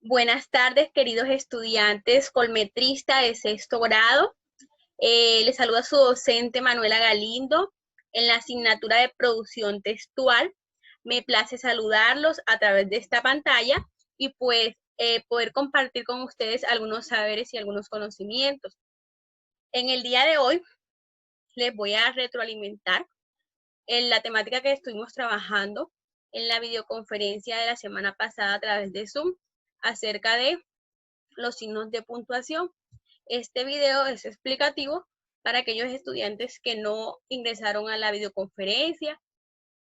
Buenas tardes, queridos estudiantes, colmetrista de sexto grado. Les saluda su docente Manuela Galindo en la asignatura de producción textual. Me place saludarlos a través de esta pantalla y pues poder compartir con ustedes algunos saberes y algunos conocimientos. En el día de hoy les voy a retroalimentar en la temática que estuvimos trabajando en la videoconferencia de la semana pasada a través de Zoom acerca de los signos de puntuación. Este video es explicativo para aquellos estudiantes que no ingresaron a la videoconferencia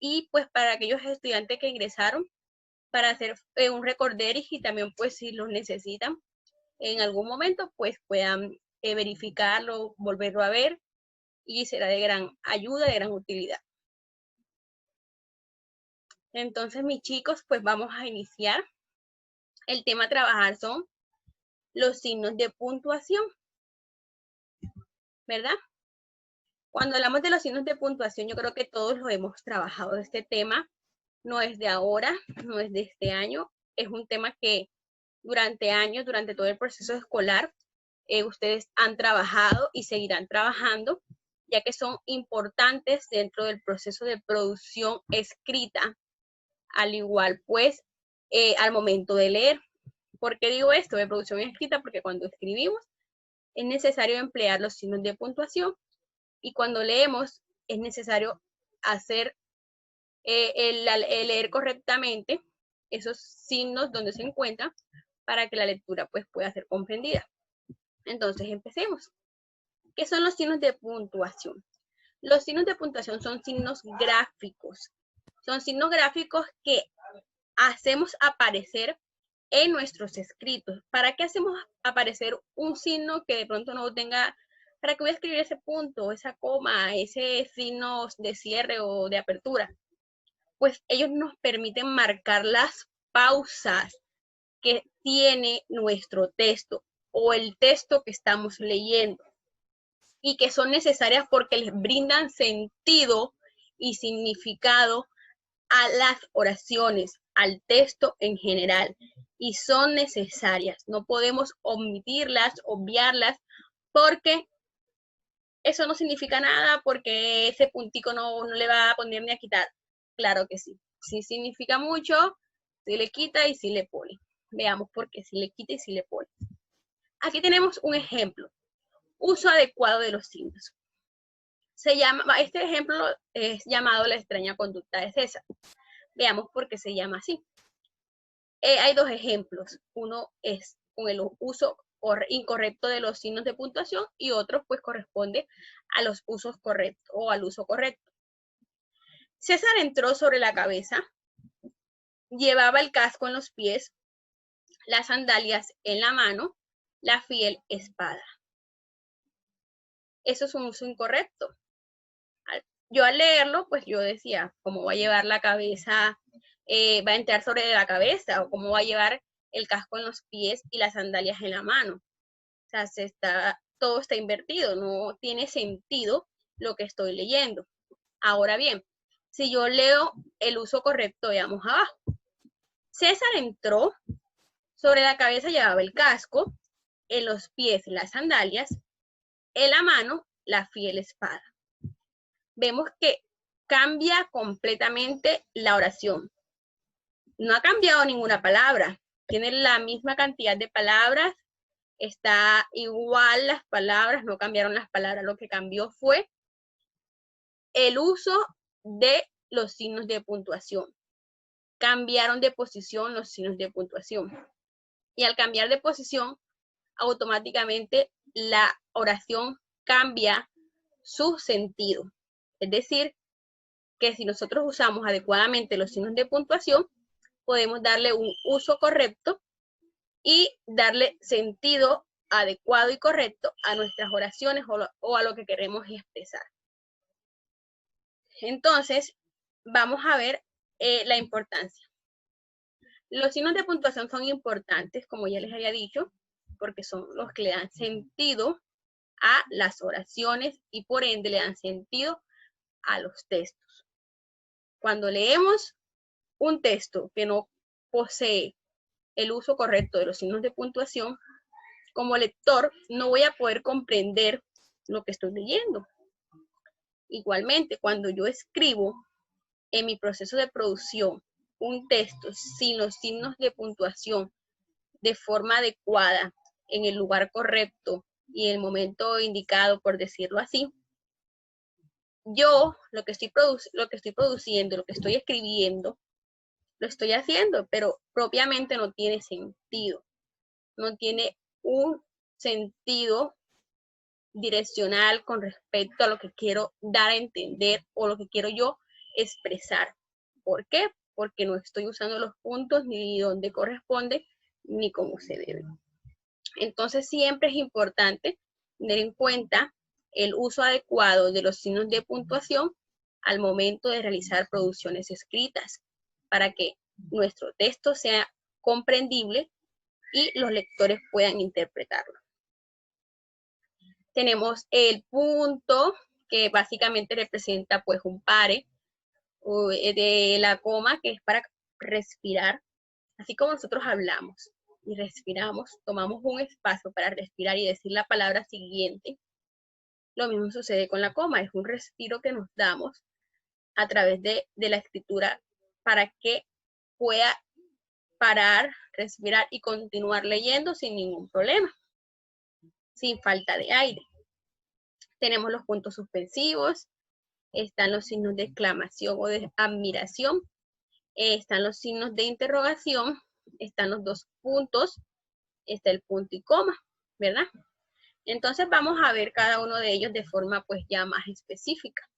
y pues para aquellos estudiantes que ingresaron para hacer un recorderis y también pues si los necesitan en algún momento pues puedan verificarlo, volverlo a ver y será de gran ayuda, de gran utilidad. Entonces mis chicos pues vamos a iniciar. El tema a trabajar son los signos de puntuación, ¿verdad? Cuando hablamos de los signos de puntuación, yo creo que todos lo hemos trabajado. Este tema no es de ahora, no es de este año, es un tema que durante años, durante todo el proceso escolar, ustedes han trabajado y seguirán trabajando, ya que son importantes dentro del proceso de producción escrita, al igual pues al momento de leer. ¿Por qué digo esto de producción escrita? Porque cuando escribimos es necesario emplear los signos de puntuación y cuando leemos es necesario hacer el leer correctamente esos signos donde se encuentran para que la lectura pues pueda ser comprendida. Entonces empecemos. ¿Qué son los signos de puntuación? Los signos de puntuación son signos gráficos. Son signos gráficos que hacemos aparecer en nuestros escritos. ¿Para qué hacemos aparecer un signo que de pronto no tenga? ¿Para qué voy a escribir ese punto, esa coma, ese signo de cierre o de apertura? Pues ellos nos permiten marcar las pausas que tiene nuestro texto o el texto que estamos leyendo y que son necesarias porque les brindan sentido y significado a las oraciones, al texto en general, y son necesarias. No podemos omitirlas, obviarlas, porque eso no significa nada, porque ese puntico no le va a poner ni a quitar. Claro que sí. Sí significa mucho, si le quita y si le pone. Veamos por qué si le quita y si le pone. Aquí tenemos un ejemplo. Uso adecuado de los signos. Este ejemplo es llamado la extraña conducta de César. Veamos por qué se llama así. Hay dos ejemplos. Uno es con el uso incorrecto de los signos de puntuación y otro pues corresponde a los usos correctos o al uso correcto. César entró sobre la cabeza, llevaba el casco en los pies, las sandalias en la mano, la fiel espada. Eso es un uso incorrecto. Yo al leerlo, pues yo decía, ¿cómo va a llevar la cabeza? ¿Va a entrar sobre la cabeza? ¿O cómo va a llevar el casco en los pies y las sandalias en la mano? O sea, todo está invertido, no tiene sentido lo que estoy leyendo. Ahora bien, si yo leo el uso correcto, veamos abajo. César entró, sobre la cabeza llevaba el casco, en los pies las sandalias, en la mano la fiel espada. Vemos que cambia completamente la oración. No ha cambiado ninguna palabra, tiene la misma cantidad de palabras, está igual las palabras, no cambiaron las palabras, lo que cambió fue el uso de los signos de puntuación. Cambiaron de posición los signos de puntuación. Y al cambiar de posición, automáticamente la oración cambia su sentido. Es decir, que si nosotros usamos adecuadamente los signos de puntuación, podemos darle un uso correcto y darle sentido adecuado y correcto a nuestras oraciones o a lo que queremos expresar. Entonces, vamos a ver la importancia. Los signos de puntuación son importantes, como ya les había dicho, porque son los que le dan sentido a las oraciones y por ende le dan sentido a los textos. Cuando leemos un texto que no posee el uso correcto de los signos de puntuación, como lector no voy a poder comprender lo que estoy leyendo. Igualmente, cuando yo escribo en mi proceso de producción un texto sin los signos de puntuación de forma adecuada, en el lugar correcto y en el momento indicado, por decirlo así, yo lo que estoy produciendo, lo que estoy escribiendo, lo estoy haciendo, pero propiamente no tiene sentido. No tiene un sentido direccional con respecto a lo que quiero dar a entender o lo que quiero yo expresar. ¿Por qué? Porque no estoy usando los puntos ni donde corresponde ni como se debe. Entonces siempre es importante tener en cuenta el uso adecuado de los signos de puntuación al momento de realizar producciones escritas para que nuestro texto sea comprendible y los lectores puedan interpretarlo. Tenemos el punto, que básicamente representa pues un pare de la coma, que es para respirar. Así como nosotros hablamos y respiramos, tomamos un espacio para respirar y decir la palabra siguiente, lo mismo sucede con la coma, es un respiro que nos damos a través de la escritura para que pueda parar, respirar y continuar leyendo sin ningún problema, sin falta de aire. Tenemos los puntos suspensivos, están los signos de exclamación o de admiración, están los signos de interrogación, están los dos puntos, está el punto y coma, ¿verdad? Entonces vamos a ver cada uno de ellos de forma pues ya más específica.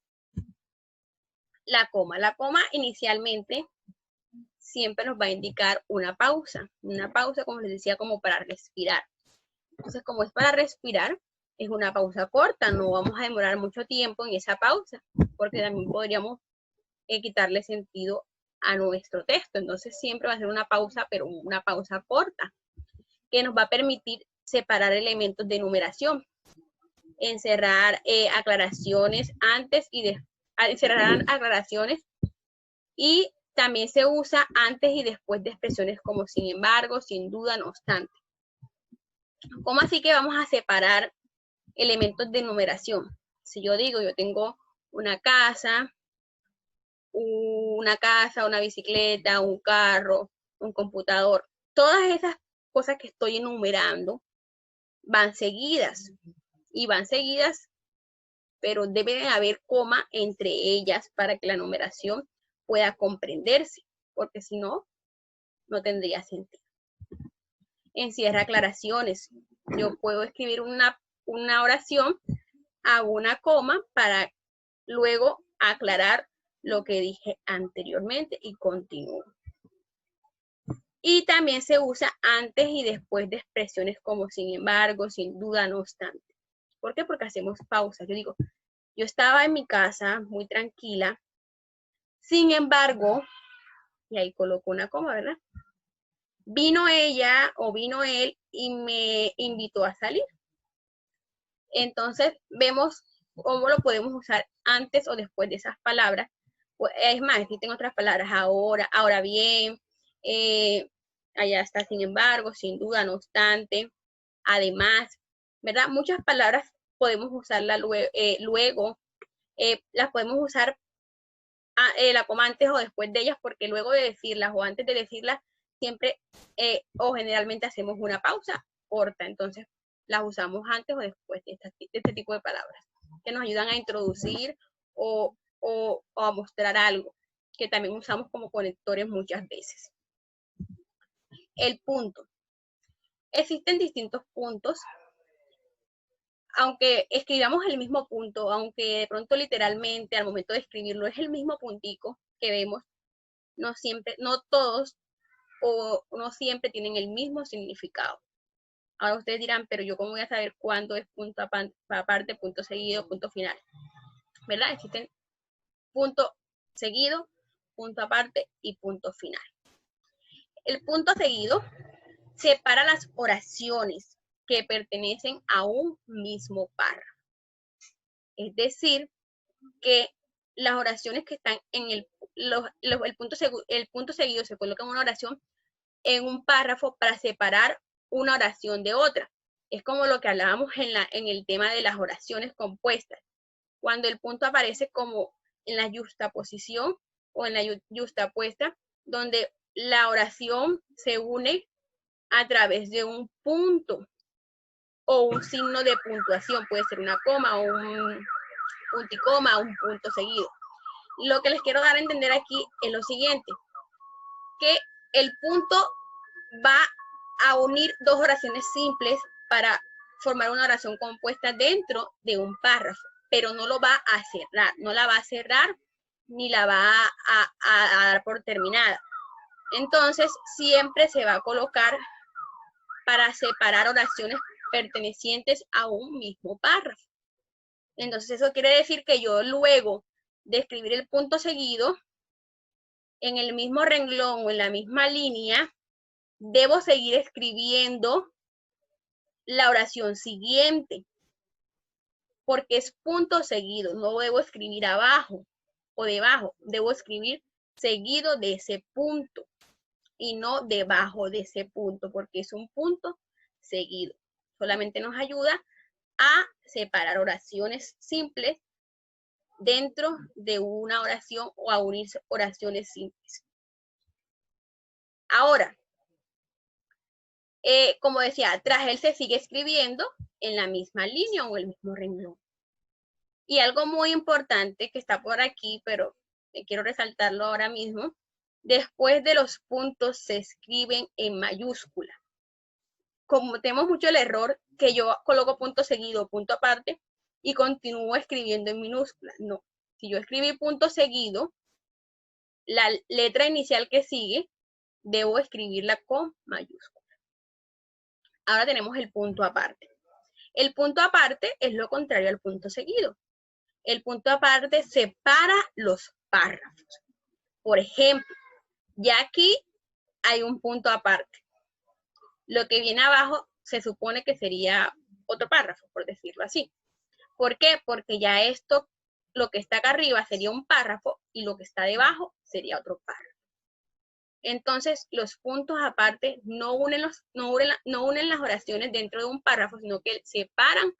La coma inicialmente siempre nos va a indicar una pausa como les decía, como para respirar. Entonces como es para respirar, es una pausa corta, no vamos a demorar mucho tiempo en esa pausa, porque también podríamos quitarle sentido a nuestro texto. Entonces siempre va a ser una pausa, pero una pausa corta, que nos va a permitir separar elementos de numeración, encerrar aclaraciones antes y después, encerrar aclaraciones, y también se usa antes y después de expresiones como sin embargo, sin duda, no obstante. ¿Cómo así que vamos a separar elementos de numeración? Si yo digo, yo tengo una casa, una bicicleta, un carro, un computador, todas esas cosas que estoy enumerando van seguidas y van seguidas, pero debe haber coma entre ellas para que la numeración pueda comprenderse, porque si no, no tendría sentido. Encierra aclaraciones. Yo puedo escribir una oración, hago una coma para luego aclarar lo que dije anteriormente y continúo. Y también se usa antes y después de expresiones como sin embargo, sin duda, no obstante. ¿Por qué? Porque hacemos pausas. Yo digo, yo estaba en mi casa muy tranquila, sin embargo, y ahí coloco una coma, ¿verdad? Vino ella o vino él y me invitó a salir. Entonces vemos cómo lo podemos usar antes o después de esas palabras. Pues, es más, existen otras palabras, ahora bien, allá está sin embargo, sin duda, no obstante, además, ¿verdad? Muchas palabras podemos usarlas luego, las podemos usar la coma antes o después de ellas, porque luego de decirlas o antes de decirlas, siempre o generalmente hacemos una pausa corta, entonces las usamos antes o después de este tipo de palabras, que nos ayudan a introducir o a mostrar algo, que también usamos como conectores muchas veces. El punto. Existen distintos puntos. Aunque escribamos el mismo punto, aunque de pronto literalmente al momento de escribirlo es el mismo puntico que vemos, no siempre, no todos o no siempre tienen el mismo significado. Ahora ustedes dirán, pero yo cómo voy a saber cuándo es punto aparte, punto seguido, punto final, ¿verdad? Existen punto seguido, punto aparte y punto final. El punto seguido separa las oraciones que pertenecen a un mismo párrafo. Es decir, que las oraciones que están en el punto seguido se colocan en una oración, en un párrafo para separar una oración de otra. Es como lo que hablábamos en el tema de las oraciones compuestas. Cuando el punto aparece como en la yuxtaposición o en la yuxtapuesta, donde la oración se une a través de un punto o un signo de puntuación, puede ser una coma o un punticoma o un punto seguido. Lo que les quiero dar a entender aquí es lo siguiente, que el punto va a unir dos oraciones simples para formar una oración compuesta dentro de un párrafo, pero no lo va a cerrar, no la va a cerrar ni la va a dar por terminada. Entonces, siempre se va a colocar para separar oraciones pertenecientes a un mismo párrafo. Entonces, eso quiere decir que yo luego de escribir el punto seguido, en el mismo renglón o en la misma línea, debo seguir escribiendo la oración siguiente, porque es punto seguido, no debo escribir abajo o debajo, debo escribir seguido de ese punto y no debajo de ese punto, porque es un punto seguido. Solamente nos ayuda a separar oraciones simples dentro de una oración o a unir oraciones simples. Ahora, como decía, tras él se sigue escribiendo en la misma línea o el mismo renglón. Y algo muy importante que está por aquí, pero quiero resaltarlo ahora mismo, después de los puntos se escriben en mayúscula. Cometemos mucho el error que yo coloco punto seguido, punto aparte, y continúo escribiendo en minúscula. No, si yo escribí punto seguido, la letra inicial que sigue, debo escribirla con mayúscula. Ahora tenemos el punto aparte. El punto aparte es lo contrario al punto seguido. El punto aparte separa los párrafos. Por ejemplo, ya aquí hay un punto aparte. Lo que viene abajo se supone que sería otro párrafo, por decirlo así. ¿Por qué? Porque ya esto, lo que está acá arriba sería un párrafo y lo que está debajo sería otro párrafo. Entonces, los puntos aparte no unen las oraciones dentro de un párrafo, sino que separan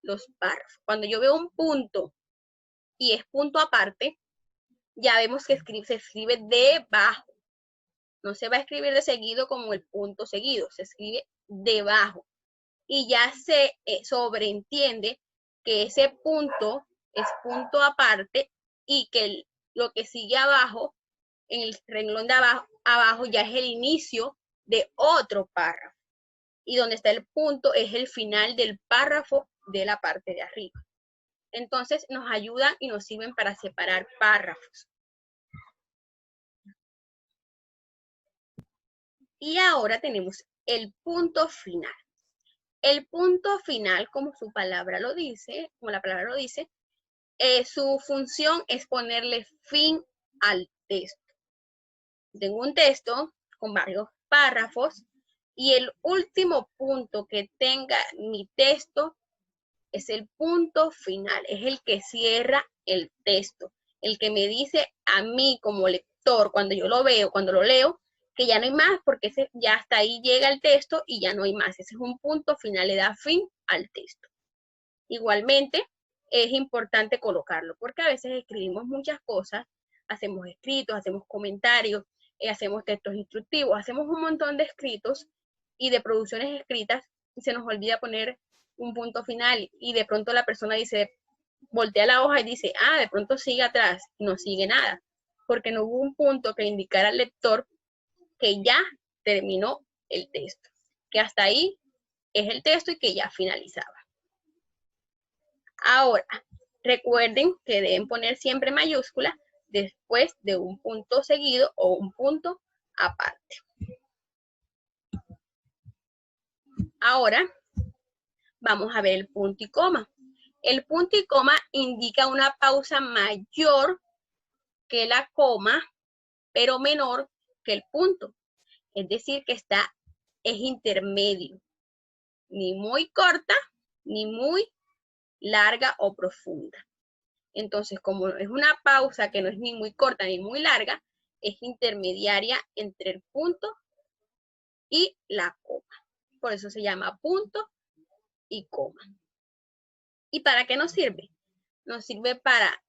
los párrafos. Cuando yo veo un punto y es punto aparte, ya vemos que se escribe debajo. No se va a escribir de seguido como el punto seguido, se escribe debajo. Y ya se sobreentiende que ese punto es punto aparte y que lo que sigue abajo, en el renglón de abajo ya es el inicio de otro párrafo. Y donde está el punto es el final del párrafo de la parte de arriba. Entonces nos ayudan y nos sirven para separar párrafos. Y ahora tenemos el punto final. El punto final, como su palabra lo dice, su función es ponerle fin al texto. Tengo un texto con varios párrafos y el último punto que tenga mi texto es el punto final, es el que cierra el texto, el que me dice a mí como lector, cuando yo lo veo, cuando lo leo, que ya no hay más, porque ya hasta ahí llega el texto y ya no hay más. Ese es un punto final, le da fin al texto. Igualmente, es importante colocarlo, porque a veces escribimos muchas cosas, hacemos escritos, hacemos comentarios, hacemos textos instructivos, hacemos un montón de escritos y de producciones escritas y se nos olvida poner un punto final y de pronto la persona dice, voltea la hoja y dice, de pronto sigue atrás y no sigue nada, porque no hubo un punto que indicara al lector que ya terminó el texto, que hasta ahí es el texto y que ya finalizaba. Ahora, recuerden que deben poner siempre mayúscula después de un punto seguido o un punto aparte. Ahora, vamos a ver el punto y coma. El punto y coma indica una pausa mayor que la coma, pero menor que el punto. Es decir, que es intermedio. Ni muy corta, ni muy larga o profunda. Entonces, como es una pausa que no es ni muy corta ni muy larga, es intermediaria entre el punto y la coma. Por eso se llama punto y coma. ¿Y para qué nos sirve? Nos sirve para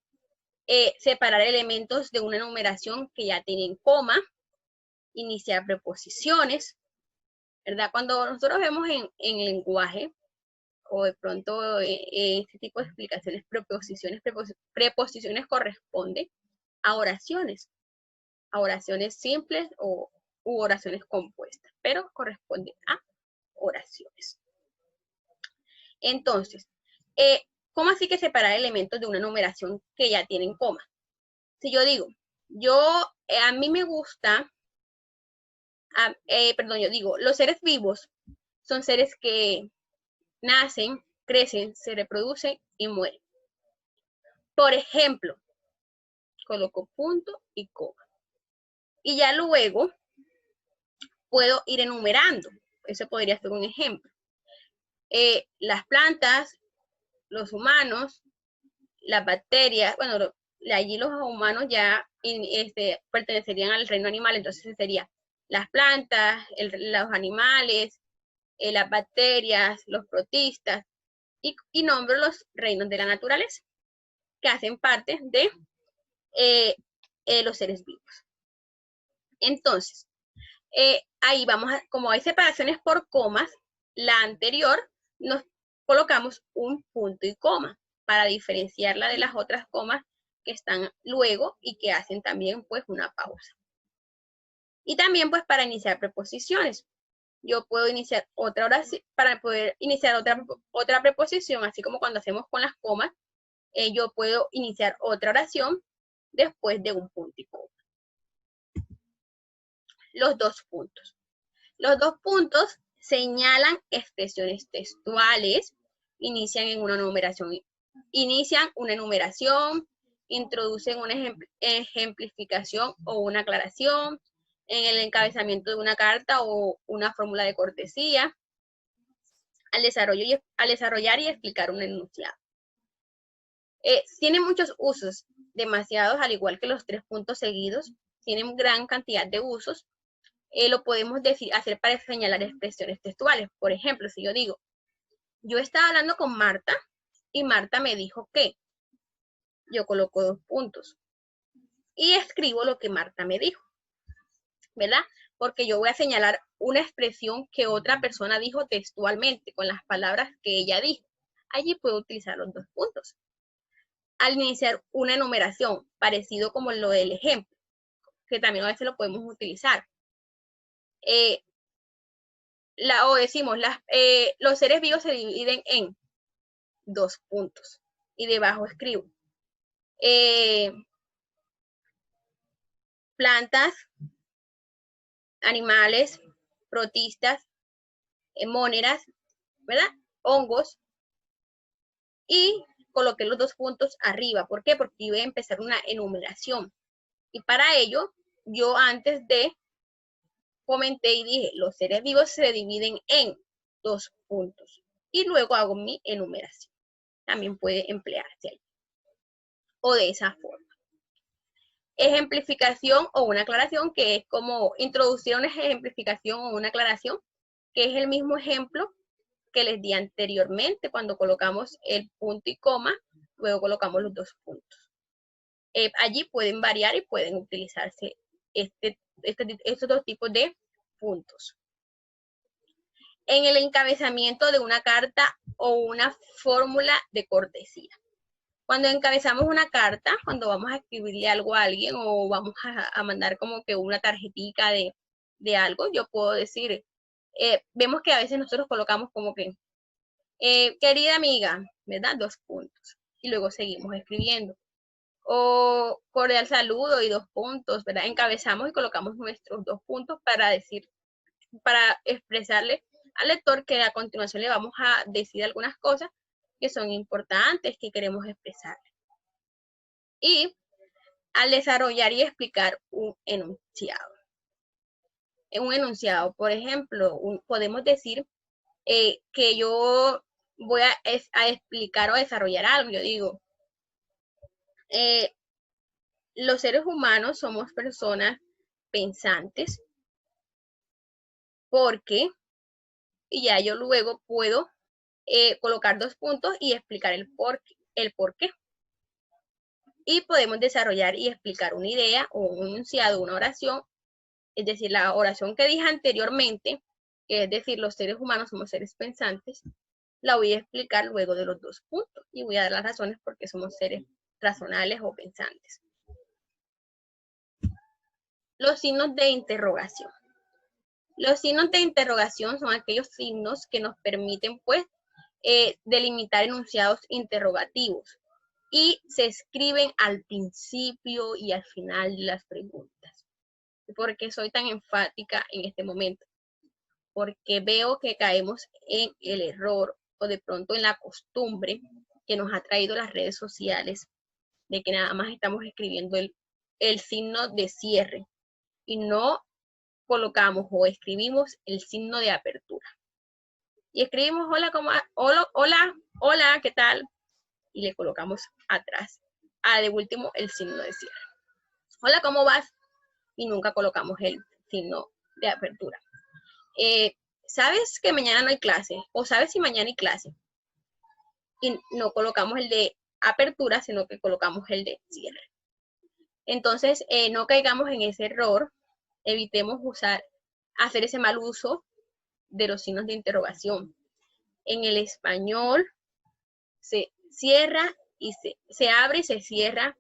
separar elementos de una enumeración que ya tienen coma, iniciar preposiciones, ¿verdad? Cuando nosotros vemos en lenguaje, o de pronto este tipo de explicaciones, preposiciones corresponde a oraciones simples u oraciones compuestas, pero corresponde a oraciones. Entonces, ¿cómo así que separar elementos de una numeración que ya tienen coma? Si yo digo, a mí me gusta, yo digo, los seres vivos son seres que nacen, crecen, se reproducen y mueren. Por ejemplo, coloco punto y coma. Y ya luego puedo ir enumerando. Eso podría ser un ejemplo. Las plantas, los humanos, las bacterias, bueno, allí los humanos ya pertenecerían al reino animal, entonces sería las plantas, los animales, las bacterias, los protistas, y nombro los reinos de la naturaleza, que hacen parte de los seres vivos. Entonces, ahí vamos como hay separaciones por comas, la anterior nos colocamos un punto y coma para diferenciarla de las otras comas que están luego y que hacen también pues una pausa. Y también pues para iniciar preposiciones. Yo puedo iniciar otra oración, para poder iniciar otra preposición, así como cuando hacemos con las comas, yo puedo iniciar otra oración después de un punto y coma. Los dos puntos. Los dos puntos señalan expresiones textuales, inician una enumeración, introducen una ejemplificación o una aclaración en el encabezamiento de una carta o una fórmula de cortesía, al desarrollar y explicar un enunciado. Tiene muchos usos, demasiados, al igual que los 3 puntos seguidos, tienen gran cantidad de usos. Lo podemos hacer para señalar expresiones textuales. Por ejemplo, si yo digo, yo estaba hablando con Marta y Marta me dijo que, yo coloco 2 puntos y escribo lo que Marta me dijo, ¿verdad? Porque yo voy a señalar una expresión que otra persona dijo textualmente, con las palabras que ella dijo. Allí puedo utilizar los 2 puntos. Al iniciar una enumeración, parecido como lo del ejemplo, que también a veces lo podemos utilizar. Los seres vivos se dividen en 2 puntos. Y debajo escribo plantas, animales, protistas, móneras, ¿verdad? Hongos. Y coloqué los 2 puntos arriba. ¿Por qué? Porque iba a empezar una enumeración. Y para ello, yo antes de comenté y dije, los seres vivos se dividen en 2 puntos. Y luego hago mi enumeración. También puede emplearse ahí. O de esa forma. Ejemplificación o una aclaración, que es como introducir una ejemplificación o una aclaración, que es el mismo ejemplo que les di anteriormente cuando colocamos el punto y coma, luego colocamos los 2 puntos. Allí pueden variar y pueden utilizarse estos 2 tipos de puntos. En el encabezamiento de una carta o una fórmula de cortesía. Cuando encabezamos una carta, cuando vamos a escribirle algo a alguien o vamos a mandar como que una tarjetita de algo, yo puedo decir, vemos que a veces nosotros colocamos como que, querida amiga, ¿verdad? 2 puntos. Y luego seguimos escribiendo. O cordial saludo y 2 puntos, ¿verdad? Encabezamos y colocamos nuestros 2 puntos para expresarle al lector que a continuación le vamos a decir algunas cosas que son importantes, que queremos expresarle. Y al desarrollar y explicar un enunciado. En un enunciado, por ejemplo, podemos decir que yo voy a explicar o desarrollar algo. Yo digo, los seres humanos somos personas pensantes, porque, y ya yo luego puedo colocar 2 puntos y explicar el por qué. Y podemos desarrollar y explicar una idea o un enunciado, una oración, es decir, la oración que dije anteriormente, que es decir, los seres humanos somos seres pensantes, la voy a explicar luego de los 2 puntos y voy a dar las razones por qué somos seres racionales o pensantes. Los signos de interrogación. Los signos de interrogación son aquellos signos que nos permiten, pues, delimitar enunciados interrogativos y se escriben al principio y al final de las preguntas. ¿Por qué soy tan enfática en este momento? Porque veo que caemos en el error o de pronto en la costumbre que nos ha traído las redes sociales de que nada más estamos escribiendo el signo de cierre y no colocamos o escribimos el signo de apertura. Y escribimos hola, hola, ¿qué tal? Y le colocamos atrás, de último, el signo de cierre. Hola, ¿cómo vas? Y nunca colocamos el signo de apertura. ¿Sabes que mañana no hay clase? ¿O sabes si mañana hay clase? Y no colocamos el de apertura, sino que colocamos el de cierre. Entonces, no caigamos en ese error, evitemos hacer ese mal uso de los signos de interrogación. En el español se cierra y se abre y se cierra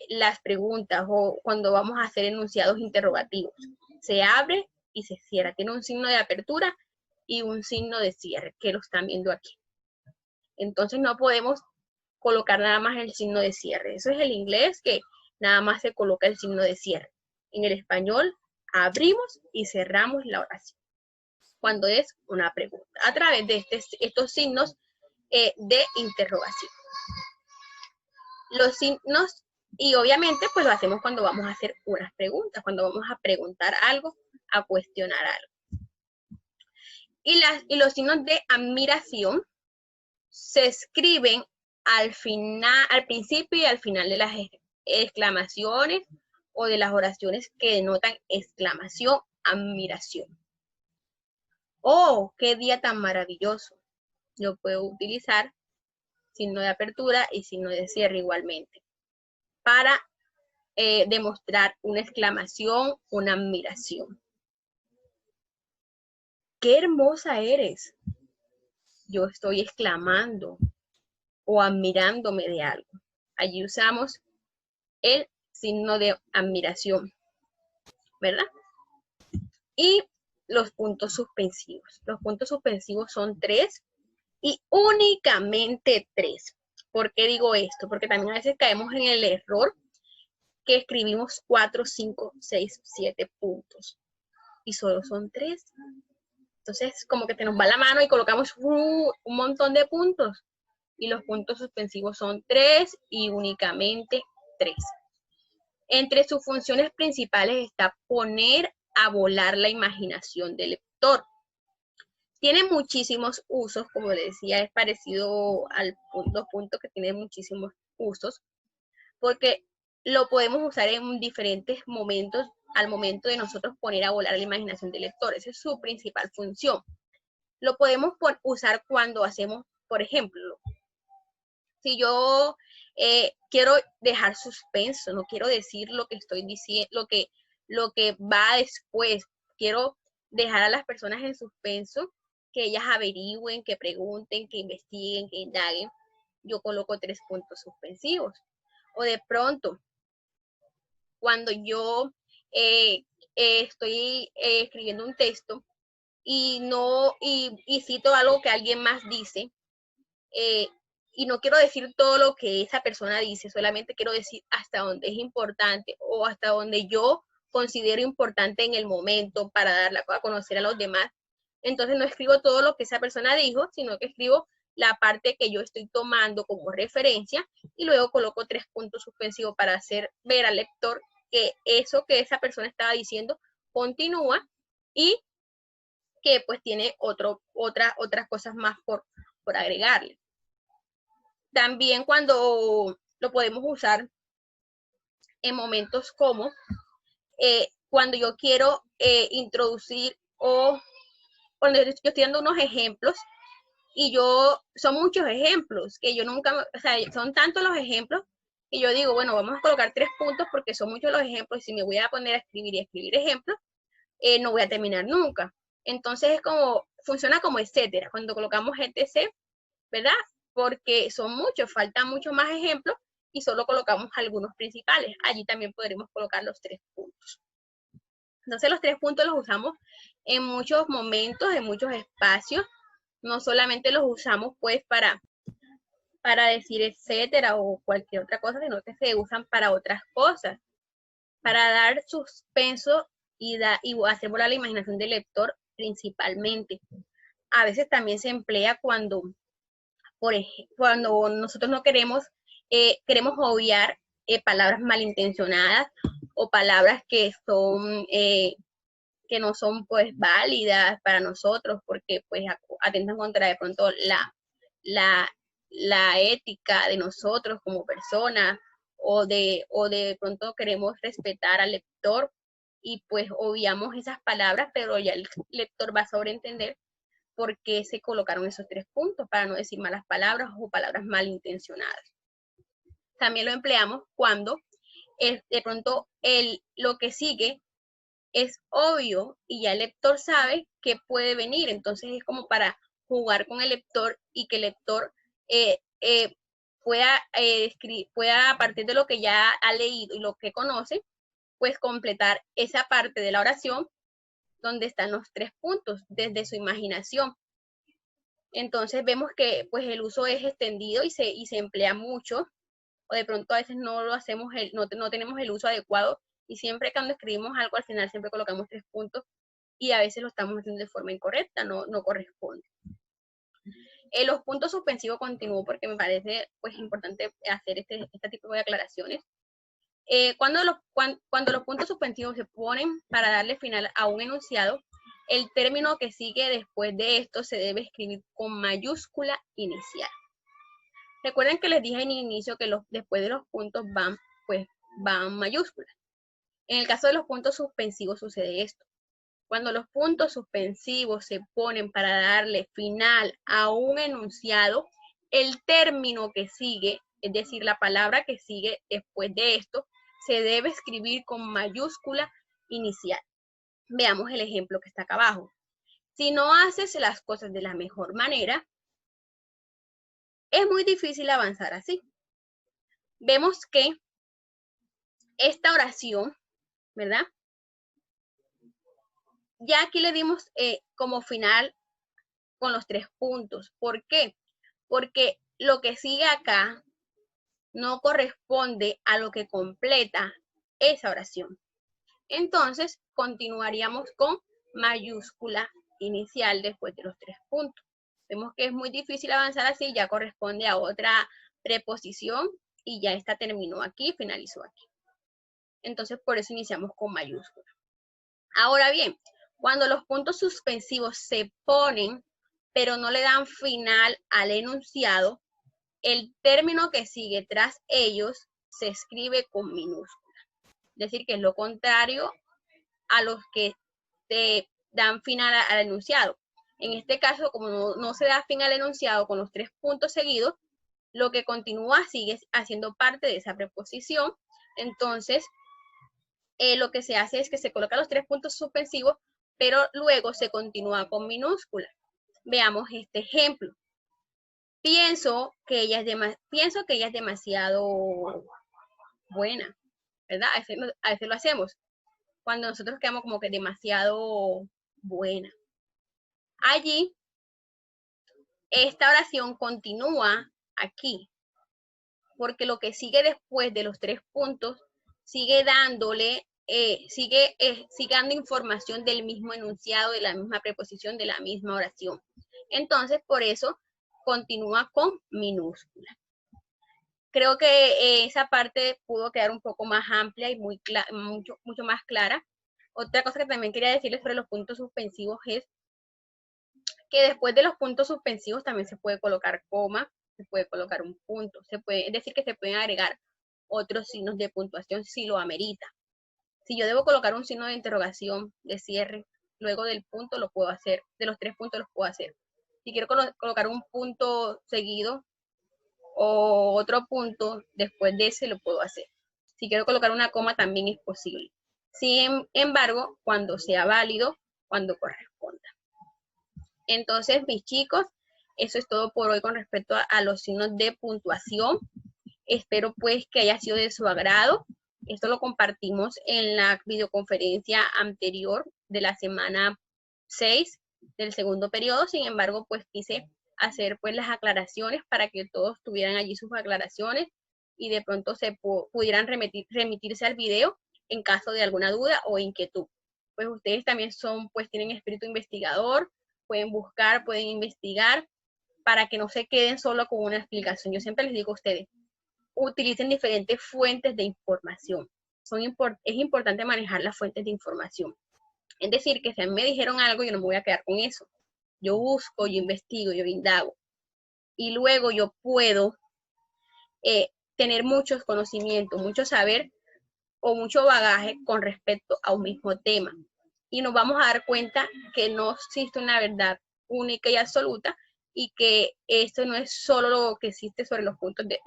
las preguntas o cuando vamos a hacer enunciados interrogativos. Se abre y se cierra. Tiene un signo de apertura y un signo de cierre, que lo están viendo aquí. Entonces no podemos colocar nada más el signo de cierre. Eso es el inglés, que nada más se coloca el signo de cierre. En el español abrimos y cerramos la oración cuando es una pregunta, a través de estos signos de interrogación. Los signos, y obviamente pues lo hacemos cuando vamos a hacer unas preguntas, cuando vamos a preguntar algo, a cuestionar algo. Y los signos de admiración se escriben al principio y al final de las exclamaciones o de las oraciones que denotan exclamación, admiración. ¡Oh, qué día tan maravilloso! Yo puedo utilizar signo de apertura y signo de cierre igualmente para demostrar una exclamación, una admiración. ¡Qué hermosa eres! Yo estoy exclamando o admirándome de algo. Allí usamos el signo de admiración, ¿verdad? Y los puntos suspensivos. Los puntos suspensivos son 3 y únicamente 3. ¿Por qué digo esto? Porque también a veces caemos en el error que escribimos 4, 5, 6, 7 puntos y solo son 3. Entonces, como que te nos va la mano y colocamos un montón de puntos. Y los puntos suspensivos son 3 y únicamente 3. Entre sus funciones principales está poner a volar la imaginación del lector. Tiene muchísimos usos, como le decía, es parecido al punto que tiene muchísimos usos, porque lo podemos usar en diferentes momentos al momento de nosotros poner a volar la imaginación del lector. Esa es su principal función. Lo podemos usar cuando hacemos, por ejemplo, si yo quiero dejar suspenso, no quiero decir lo que estoy diciendo, lo que va después. Quiero dejar a las personas en suspenso, que ellas averigüen, que pregunten, que investiguen, que indaguen. Yo coloco 3 puntos suspensivos. O de pronto, cuando yo estoy escribiendo un texto y cito algo que alguien más dice, y no quiero decir todo lo que esa persona dice, solamente quiero decir hasta donde es importante o hasta donde yo considero importante en el momento para darla a conocer a los demás. Entonces no escribo todo lo que esa persona dijo, sino que escribo la parte que yo estoy tomando como referencia y luego coloco 3 puntos suspensivos para hacer ver al lector que eso que esa persona estaba diciendo continúa y que pues tiene otras cosas más por agregarle. También cuando lo podemos usar en momentos como cuando yo quiero introducir o cuando yo estoy dando unos ejemplos, y son muchos ejemplos, que yo nunca, o sea, son tantos los ejemplos, que yo digo, bueno, vamos a colocar 3 puntos porque son muchos los ejemplos, y si me voy a poner a escribir y escribir ejemplos, no voy a terminar nunca. Entonces es como, funciona como etcétera, cuando colocamos etc, ¿verdad? Porque son muchos, faltan muchos más ejemplos, y solo colocamos algunos principales. Allí también podremos colocar los 3 puntos. Entonces los 3 puntos los usamos en muchos momentos, en muchos espacios. No solamente los usamos pues para decir etcétera o cualquier otra cosa, sino que se usan para otras cosas, para dar suspenso y hacer volar la imaginación del lector principalmente. A veces también se emplea cuando, por ejemplo, cuando nosotros no queremos obviar palabras malintencionadas o palabras que son que no son pues válidas para nosotros porque pues atentan contra de pronto la ética de nosotros como personas, o de pronto queremos respetar al lector y pues obviamos esas palabras, pero ya el lector va a sobreentender por qué se colocaron esos 3 puntos, para no decir malas palabras o palabras malintencionadas. También lo empleamos cuando de pronto lo que sigue es obvio y ya el lector sabe que puede venir, entonces es como para jugar con el lector y que el lector pueda, a partir de lo que ya ha leído y lo que conoce, pues completar esa parte de la oración donde están los 3 puntos desde su imaginación. Entonces vemos que pues el uso es extendido y se emplea mucho, o de pronto a veces no lo hacemos, no tenemos el uso adecuado, y siempre cuando escribimos algo al final siempre colocamos 3 puntos y a veces lo estamos haciendo de forma incorrecta, no corresponde. Los puntos suspensivos continúo porque me parece pues importante hacer este tipo de aclaraciones. Cuando los puntos suspensivos se ponen para darle final a un enunciado, el término que sigue después de esto se debe escribir con mayúscula inicial. Recuerden que les dije en el inicio que después de los puntos van mayúsculas. En el caso de los puntos suspensivos sucede esto. Cuando los puntos suspensivos se ponen para darle final a un enunciado, el término que sigue, es decir, la palabra que sigue después de esto, se debe escribir con mayúscula inicial. Veamos el ejemplo que está acá abajo. Si no haces las cosas de la mejor manera, es muy difícil avanzar así. Vemos que esta oración, ¿verdad? Ya aquí le dimos como final con los 3 puntos. ¿Por qué? Porque lo que sigue acá no corresponde a lo que completa esa oración. Entonces, continuaríamos con mayúscula inicial después de los 3 puntos. Vemos que es muy difícil avanzar así, ya corresponde a otra preposición y ya esta terminó aquí, finalizó aquí. Entonces, por eso iniciamos con mayúscula. Ahora bien, cuando los puntos suspensivos se ponen, pero no le dan final al enunciado, el término que sigue tras ellos se escribe con minúscula. Es decir, que es lo contrario a los que te dan final al enunciado. En este caso, como no se da fin al enunciado con los 3 puntos seguidos, lo que continúa sigue haciendo parte de esa preposición. Entonces, lo que se hace es que se colocan los 3 puntos suspensivos, pero luego se continúa con minúscula. Veamos este ejemplo. Pienso que ella es demasiado buena, ¿verdad? A veces lo hacemos cuando nosotros quedamos como que demasiado buena. Allí, esta oración continúa aquí, porque lo que sigue después de los 3 puntos sigue dándole, sigue dando información del mismo enunciado, de la misma preposición, de la misma oración. Entonces, por eso continúa con minúscula. Creo que esa parte pudo quedar un poco más amplia y mucho más clara. Otra cosa que también quería decirles sobre los puntos suspensivos es que después de los puntos suspensivos también se puede colocar coma, se puede colocar un punto, es decir, que se pueden agregar otros signos de puntuación si lo amerita. Si yo debo colocar un signo de interrogación, de cierre, luego del punto lo puedo hacer, de los 3 puntos los puedo hacer. Si quiero colocar un punto seguido o otro punto después de ese, lo puedo hacer. Si quiero colocar una coma, también es posible. Sin embargo, cuando sea válido, cuando corresponda. Entonces, mis chicos, eso es todo por hoy con respecto a los signos de puntuación. Espero pues que haya sido de su agrado. Esto lo compartimos en la videoconferencia anterior de la semana 6 del segundo periodo. Sin embargo, pues quise hacer pues las aclaraciones para que todos tuvieran allí sus aclaraciones y de pronto se pudieran remitirse al video en caso de alguna duda o inquietud. Pues ustedes también tienen espíritu investigador, pueden buscar, pueden investigar para que no se queden solo con una explicación. Yo siempre les digo a ustedes, utilicen diferentes fuentes de información. Es importante manejar las fuentes de información. Es decir, que si me dijeron algo, yo no me voy a quedar con eso. Yo busco, yo investigo, yo indago. Y luego yo puedo tener muchos conocimientos, mucho saber o mucho bagaje con respecto a un mismo tema. Y nos vamos a dar cuenta que no existe una verdad única y absoluta y que esto no es solo lo que existe sobre los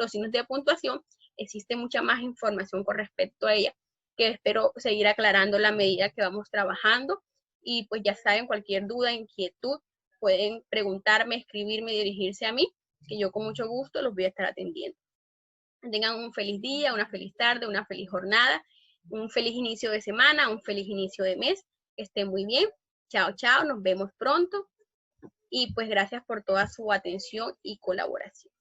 signos de puntuación, existe mucha más información con respecto a ella que espero seguir aclarando a la medida que vamos trabajando. Y pues ya saben, cualquier duda, inquietud, pueden preguntarme, escribirme, dirigirse a mí, que yo con mucho gusto los voy a estar atendiendo. Tengan un feliz día, una feliz tarde, una feliz jornada, un feliz inicio de semana, un feliz inicio de mes. Que estén muy bien. Chao, chao. Nos vemos pronto. Y pues gracias por toda su atención y colaboración.